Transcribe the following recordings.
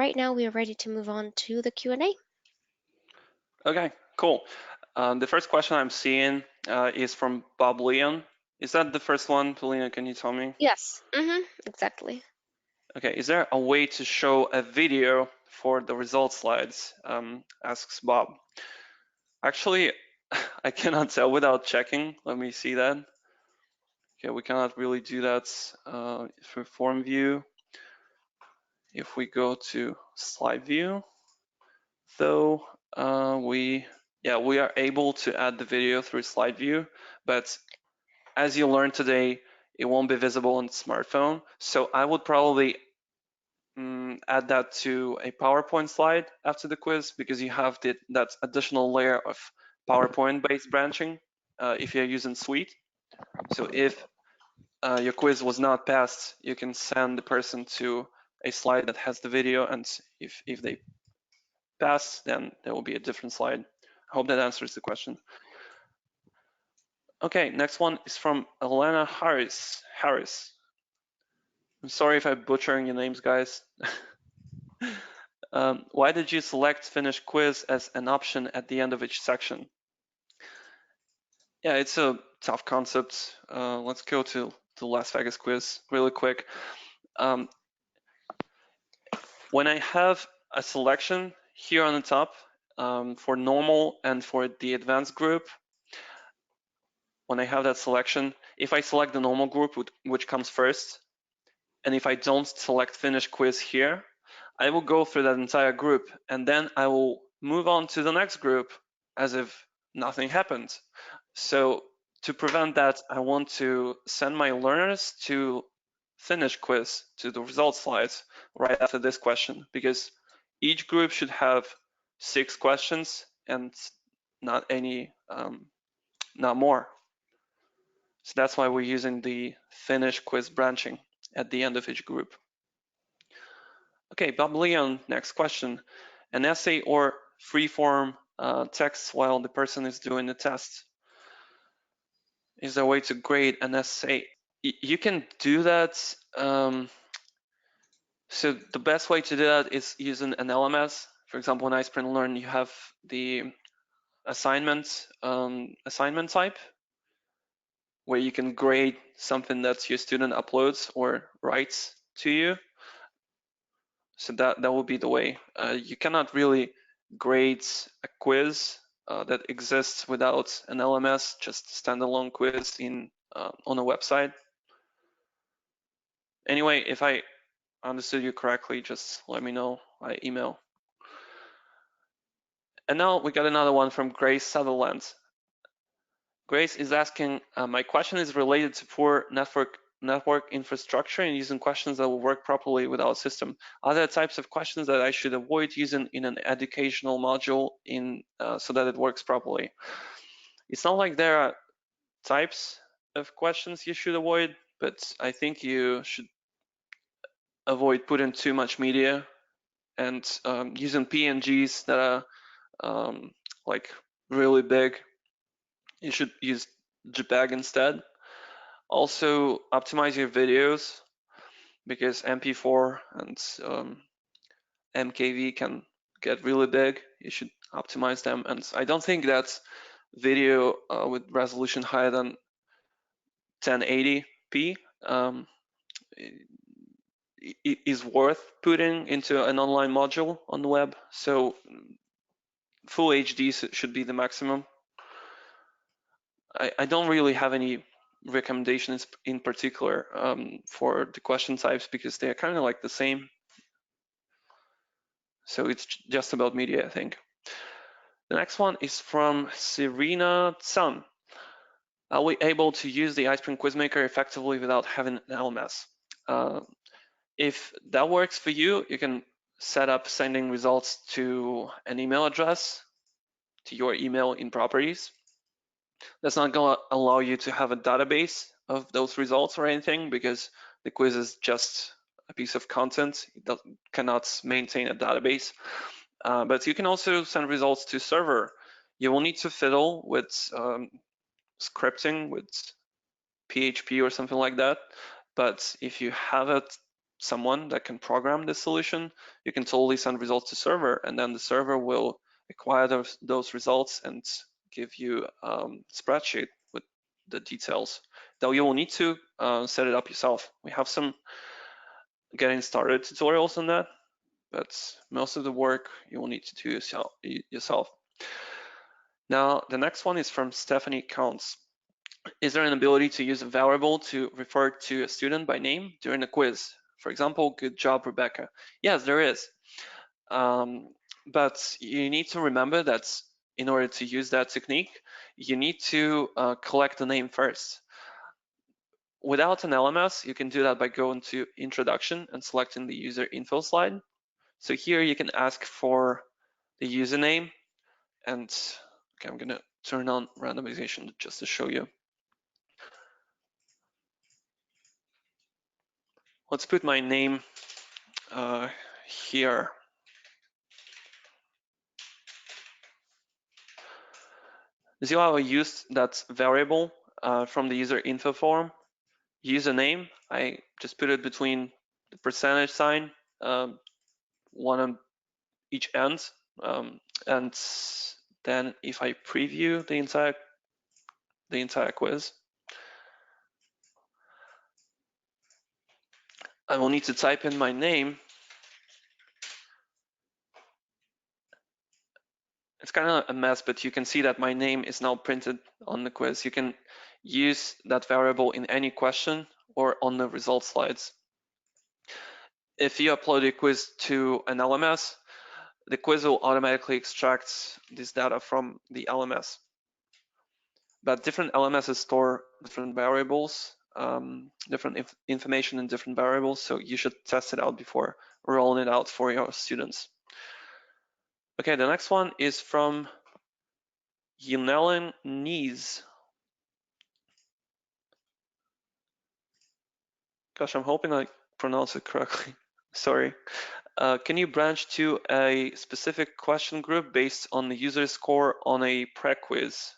right now we are ready to move on to the Q&A. Okay, cool. The first question I'm seeing is from Bob Leon. Is that the first one, Polina? Can you tell me? Yes, exactly. Okay, is there a way to show a video for the results slides? Asks Bob. Actually, I cannot tell without checking. Let me see that. Okay, we cannot really do that through form view. If we go to slide view, though, we are able to add the video through slide view, but as you learned today, it won't be visible on the smartphone. So I would probably add that to a PowerPoint slide after the quiz, because you have that additional layer of PowerPoint-based branching if you're using Suite. So if your quiz was not passed, you can send the person to a slide that has the video, and if they pass, then there will be a different slide. I hope that answers the question. Okay, next one is from Elena Harris. I'm sorry if I'm butchering your names, guys. Why did you select finish quiz as an option at the end of each section? Yeah, it's a tough concept. Let's go to the Las Vegas quiz really quick. When I have a selection here on the top for normal and for the advanced group, when I have that selection, if I select the normal group, which comes first, and if I don't select finish quiz here, I will go through that entire group, and then I will move on to the next group as if nothing happened. So to prevent that, I want to send my learners to finish quiz, to the results slides right after this question, because each group should have 6 questions and not more. So that's why we're using the finish quiz branching at the end of each group. Okay, Bob Leon, next question. An essay or free-form text while the person is doing the test. Is there a way to grade an essay? You can do that. So the best way to do that is using an LMS. For example, in iSpring Learn, you have the assignment type, where you can grade something that your student uploads or writes to you. So that will be the way. You cannot really grade a quiz that exists without an LMS, just standalone quiz on a website. Anyway, if I understood you correctly, just let me know by email. And now we got another one from Grace Sutherland. Grace is asking, my question is related to poor network infrastructure and using questions that will work properly without a system. Are there types of questions that I should avoid using in an educational module so that it works properly? It's not like there are types of questions you should avoid, but I think you should avoid putting too much media and using PNGs that are like really big. You should use JPEG instead. Also, optimize your videos, because MP4 and MKV can get really big. You should optimize them. And I don't think that video with resolution higher than 1080p is worth putting into an online module on the web. So full HD should be the maximum. I don't really have any recommendations in particular for the question types, because they're kind of like the same. So it's just about media, I think. The next one is from Serena Tsun. Are we able to use the iSpring quizmaker effectively without having an LMS? If that works for you, you can set up sending results to an email address, to your email in properties. That's not going to allow you to have a database of those results or anything, because the quiz is just a piece of content. It cannot maintain a database. But you can also send results to server. You will need to fiddle with scripting with PHP or something like that. But if you have it someone that can program this solution, you can totally send results to server, and then the server will acquire those results and give you a spreadsheet with the details. Though you will need to set it up yourself. We have some getting started tutorials on that, but most of the work you will need to do yourself. Now, the next one is from Stephanie Counts. Is there an ability to use a variable to refer to a student by name during a quiz? For example, good job, Rebecca. Yes, there is. But you need to remember that in order to use that technique, you need to collect the name first. Without an LMS, you can do that by going to Introduction and selecting the user info slide. So here you can ask for the username, and okay, I'm gonna turn on randomization just to show you. Let's put my name here. See how I used that variable from the user info form? Username, I just put it between the percentage sign, one on each end, and then if I preview the entire quiz, I will need to type in my name. It's kind of a mess, but you can see that my name is now printed on the quiz. You can use that variable in any question or on the result slides. If you upload a quiz to an LMS, the quiz will automatically extract this data from the LMS. But different LMSs store different variables, different information in different variables, so you should test it out before rolling it out for your students. Okay, the next one is from Yunellen Nees. Gosh, I'm hoping I pronounce it correctly. Sorry. Can you branch to a specific question group based on the user score on a pre-quiz?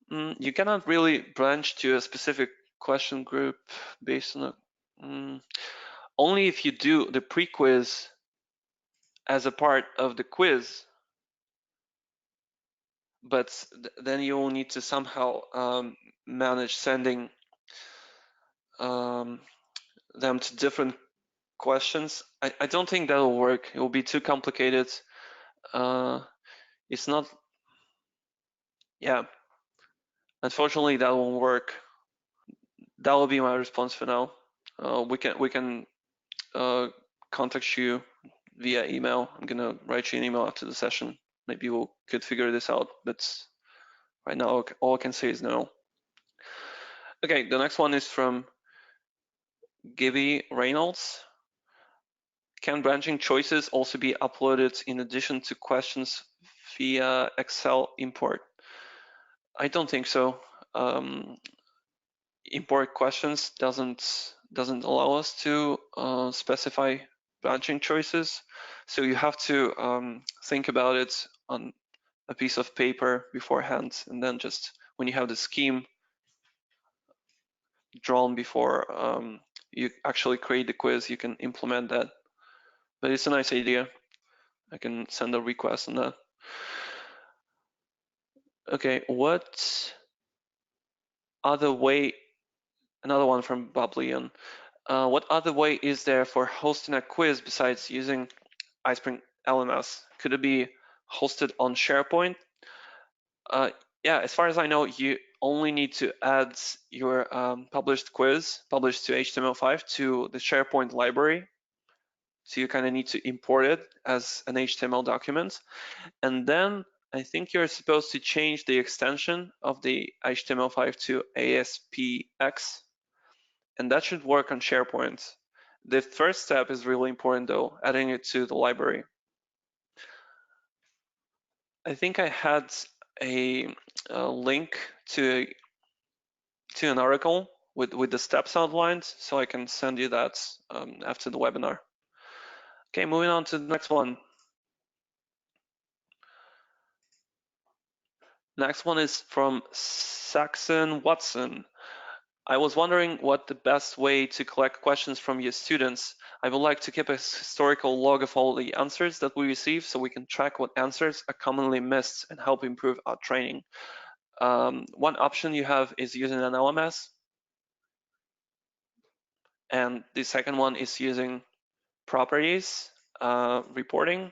You cannot really branch to a specific question group based on only if you do the pre-quiz as a part of the quiz, but then you will need to somehow manage sending them to different questions. I don't think that will work. It will be too complicated. It's not, yeah, unfortunately that won't work. That will be my response for now. We can contact you via email. I'm gonna write you an email after the session. Maybe we could figure this out, but right now all I can say is no. Okay, the next one is from Gibby Reynolds. Can branching choices also be uploaded in addition to questions via Excel import? I don't think so. Import questions doesn't allow us to specify branching choices, so you have to think about it on a piece of paper beforehand, and then just when you have the scheme drawn before you actually create the quiz, you can implement that. But it's a nice idea. I can send a request on that. Okay, what other way, another one from Bob Leon. What other way is there for hosting a quiz besides using iSpring LMS? Could it be hosted on SharePoint? Yeah, as far as I know, you only need to add your published quiz, published to HTML5, to the SharePoint library. So you kind of need to import it as an HTML document. And then I think you're supposed to change the extension of the HTML5 to ASPX, and that should work on SharePoint. The first step is really important though, adding it to the library. I think I had a link to an article with the steps outlined, so I can send you that after the webinar. Okay, moving on to the next one. Next one is from Saxon Watson. I was wondering what the best way to collect questions from your students. I would like to keep a historical log of all the answers that we receive so we can track what answers are commonly missed and help improve our training. One option you have is using an LMS, and the second one is using properties, reporting,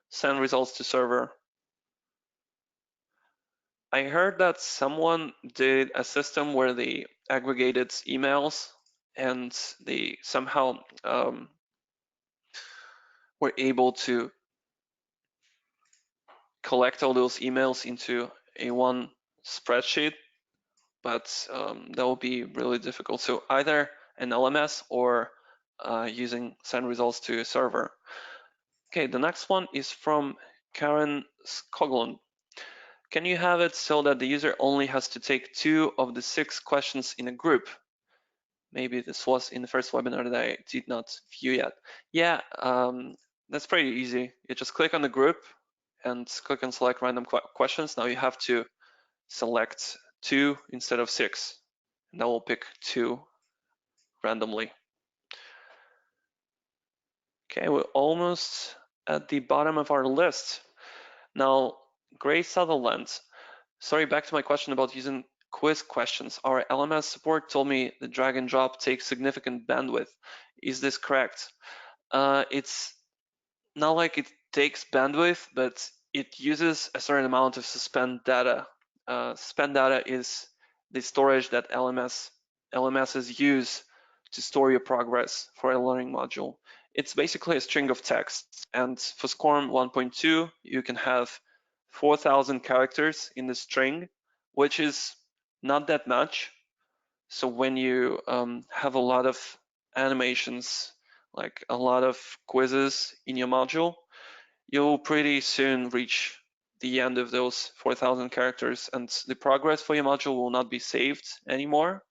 send results to server. I heard that someone did a system where they aggregated emails and they somehow were able to collect all those emails into a one spreadsheet, but that will be really difficult. So either an LMS or using send results to a server. Okay, the next one is from Karen Skoglund. Can you have it so that the user only has to take 2 of the 6 questions in a group? Maybe this was in the first webinar that I did not view yet. Yeah, that's pretty easy. You just click on the group and click on select random questions. Now you have to select 2 instead of 6. And that will pick 2 randomly. Okay, we're almost at the bottom of our list. Now, Grace Sutherland. Sorry, back to my question about using quiz questions. Our LMS support told me the drag and drop takes significant bandwidth. Is this correct? It's not like it takes bandwidth, but it uses a certain amount of suspend data. Suspend data is the storage that LMSs use to store your progress for a learning module. It's basically a string of text, and for SCORM 1.2, you can have 4,000 characters in the string, which is not that much. So when you have a lot of animations, like a lot of quizzes in your module, you'll pretty soon reach the end of those 4,000 characters, and the progress for your module will not be saved anymore.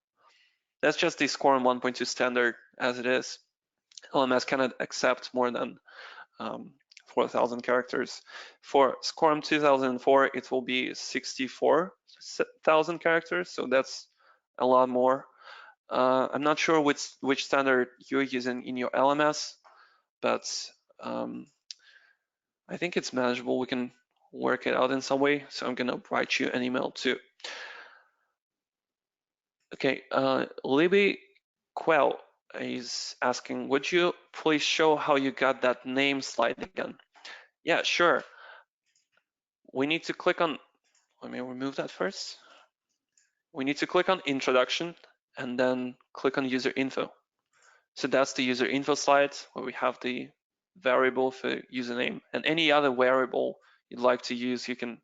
That's just the SCORM 1.2 standard as it is. LMS cannot accept more than 4,000 characters. For SCORM 2004, it will be 64,000 characters, so that's a lot more. I'm not sure which standard you're using in your LMS, but I think it's manageable. We can work it out in some way. So I'm gonna write you an email too. Okay, Libby Quell is asking, would you please show how you got that name slide again? Yeah, sure. We need to click on, let me remove that first. We need to click on introduction and then click on user info. So that's the user info slide where we have the variable for username, and any other variable you'd like to use, you can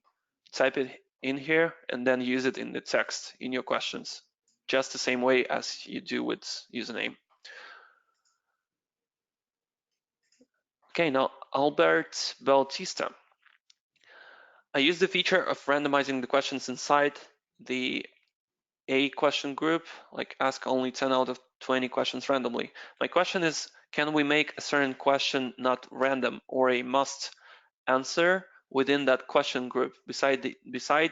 type it in here and then use it in the text in your questions, just the same way as you do with username. Okay, now Albert Bautista. I use the feature of randomizing the questions inside the A question group, like ask only 10 out of 20 questions randomly. My question is, can we make a certain question not random or a must answer within that question group beside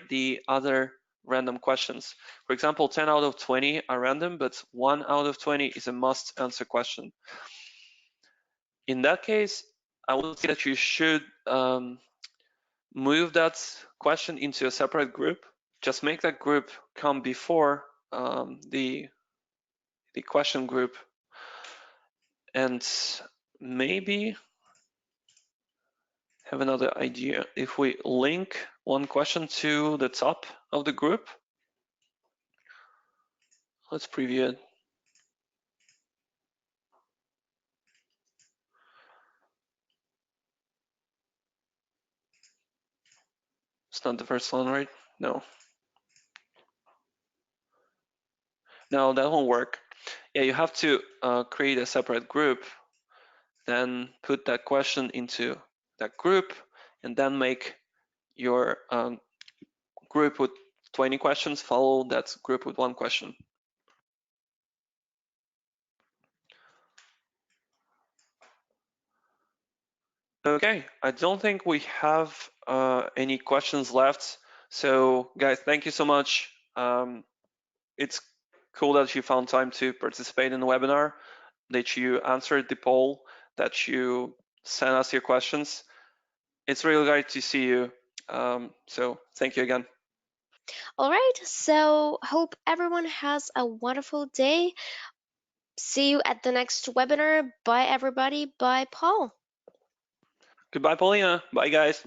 the other random questions? For example, 10 out of 20 are random, but 1 out of 20 is a must answer question. In that case, I would say that you should move that question into a separate group. Just make that group come before the question group, and maybe have another idea. If we link one question to the top of the group, let's preview it. It's not the first one, right? No. No, that won't work. Yeah, you have to create a separate group, then put that question into that group, and then make your group with 20 questions follow that group with 1 question. Okay, I don't think we have any questions left. So guys, thank you so much. It's Cool that you found time to participate in the webinar, that you answered the poll, that you sent us your questions. It's really great to see you. So thank you again. All right, so hope everyone has a wonderful day. See you at the next webinar. Bye, everybody. Bye, Paul. Goodbye, Paulina. Bye, guys.